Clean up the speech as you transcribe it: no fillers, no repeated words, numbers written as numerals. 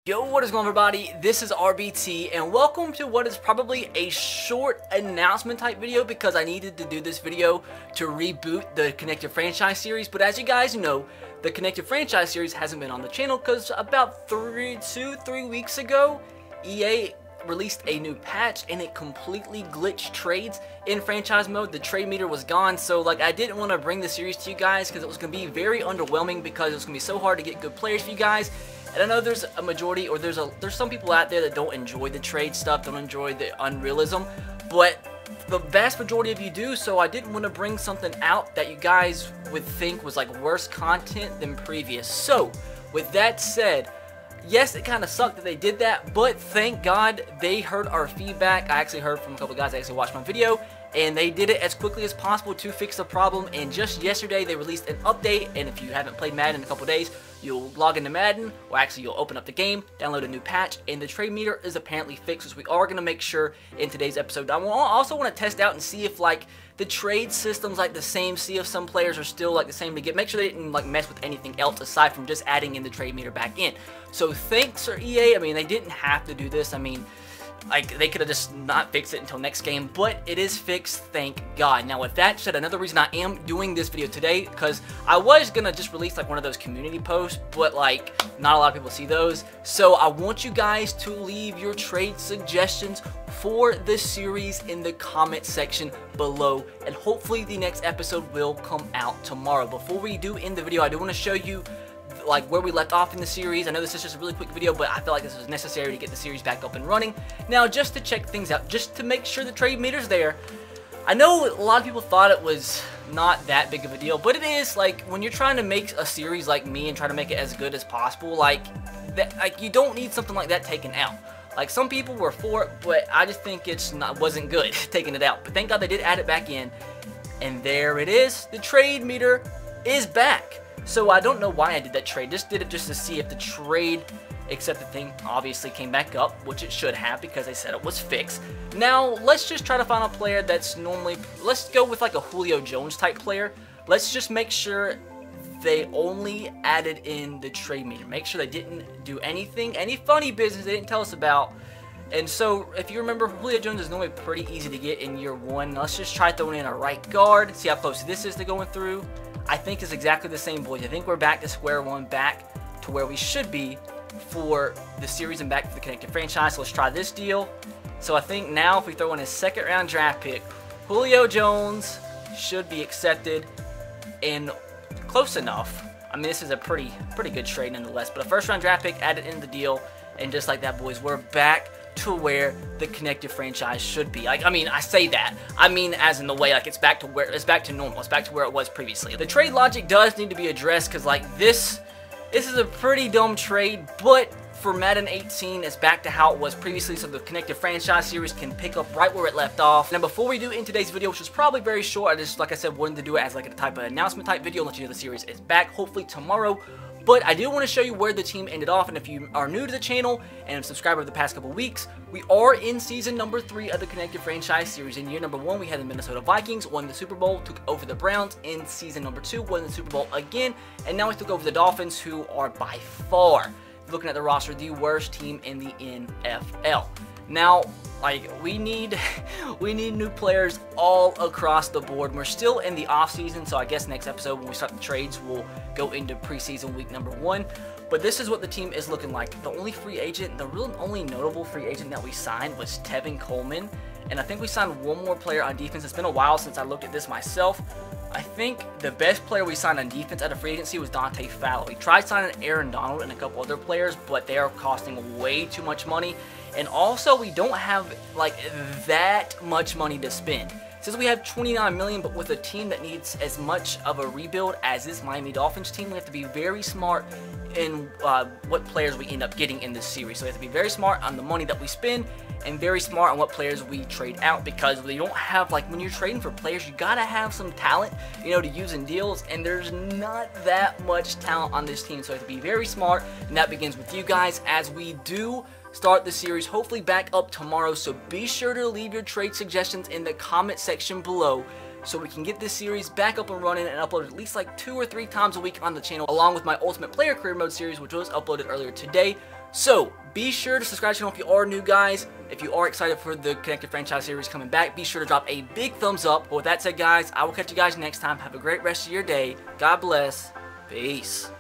Yo, what is going on, everybody? This is RBT and welcome to what is probably a short announcement type video because I needed to do this video to reboot the Connected Franchise series. But as you guys know, the Connected Franchise series hasn't been on the channel because about 3 weeks ago, EA released a new patch and it completely glitched trades in franchise mode. The trade meter was gone, so I didn't want to bring the series to you guys because it was going to be very underwhelming because it was going to be so hard to get good players for you guys. And I know there's a majority, or there's some people out there that don't enjoy the trade stuff, don't enjoy the unrealism, but the vast majority of you do, so I didn't want to bring something out that you guys would think was worse content than previous. So, with that said, yes, it kind of sucked that they did that, but thank God they heard our feedback. I actually heard from a couple guys that actually watched my video, and they did it as quickly as possible to fix the problem. And just yesterday, they released an update, and if you haven't played Madden in a couple days, you'll log into Madden, or actually you'll open up the game, download a new patch, and the trade meter is apparently fixed, which we are going to make sure in today's episode. I also want to test out and see if the trade system's the same, see if some players are still the same to get, make sure they didn't mess with anything else aside from just adding in the trade meter back in. So thanks for EA. I mean, they didn't have to do this. I mean, they could have just not fixed it until next game, but it is fixed, thank God. Now, with that said, another reason I am doing this video today, because I was gonna just release one of those community posts, but not a lot of people see those. So I want you guys to leave your trade suggestions for the series in the comment section below, and hopefully the next episode will come out tomorrow. Before we do end the video, I do want to show you where we left off in the series. I know this is just a really quick video, but I feel like this was necessary to get the series back up and running. Now, just to check things out, just to make sure the trade meter's there. I know a lot of people thought it was not that big of a deal, but it is. When you're trying to make a series like me and try to make it as good as possible, you don't need something like that taken out. Some people were for it, but I just think wasn't good taking it out. But thank God they did add it back in, and there it is. The trade meter is back. So I don't know why I did that trade. Just did it just to see if the trade accepted thing obviously came back up, which it should have because they said it was fixed. Now let's just try to find a player that's normally, let's go with a Julio Jones type player. Let's just make sure they only added in the trade meter. Make sure they didn't do anything, any funny business they didn't tell us about. And so, if you remember, Julio Jones is normally pretty easy to get in year one. Now, let's just try throwing in a right guard, see how close this is to going through. I think it's exactly the same, boys. I think we're back to square one, back to where we should be for the series and back to the Connected Franchise. So let's try this deal. So I think now if we throw in a second round draft pick, Julio Jones should be accepted and close enough. I mean, this is a pretty good trade nonetheless. But a first round draft pick added in the deal, and just like that, boys, we're back to where the Connected Franchise should be. I mean, I say that. I mean, as in the way, it's back to normal. It's back to where it was previously. The trade logic does need to be addressed because, this is a pretty dumb trade, but for Madden 18, it's back to how it was previously, so the Connected Franchise series can pick up right where it left off. Now, before we do in today's video, which was probably very short, I just, like I said, wanted to do it as a type of announcement type video, let you know the series is back, hopefully tomorrow. But I do want to show you where the team ended off, and if you are new to the channel and a subscriber of the past couple weeks, we are in season number 3 of the Connected Franchise series. In year number 1, we had the Minnesota Vikings, won the Super Bowl, took over the Browns. In season number 2, won the Super Bowl again, and now we took over the Dolphins, who are by far, looking at the roster, the worst team in the NFL. Now, we need new players all across the board. We're still in the off season, so I guess next episode when we start the trades, we'll go into preseason week number 1. But this is what the team is looking like. The only free agent, the real only notable free agent that we signed was Tevin Coleman, and I think we signed one more player on defense. It's been a while since I looked at this myself. I think the best player we signed on defense out of free agency was Dante Fallow. We tried signing Aaron Donald and a couple other players, but they are costing way too much money. And also, we don't have that much money to spend. Since we have $29 million, but with a team that needs as much of a rebuild as this Miami Dolphins team, we have to be very smart in what players we end up getting in this series. So we have to be very smart on the money that we spend and very smart on what players we trade out, because we don't have, when you're trading for players, you gotta have some talent, to use in deals, and there's not that much talent on this team. So we have to be very smart, and that begins with you guys as we do start the series, hopefully back up tomorrow. So be sure to leave your trade suggestions in the comment section below so we can get this series back up and running and upload at least 2 or 3 times a week on the channel, along with my Ultimate Player Career Mode series, which was uploaded earlier today. So be sure to subscribe to the channel if you are new, guys. If you are excited for the Connected Franchise series coming back, be sure to drop a big thumbs up. But with that said, guys, I will catch you guys next time. Have a great rest of your day. God bless. Peace.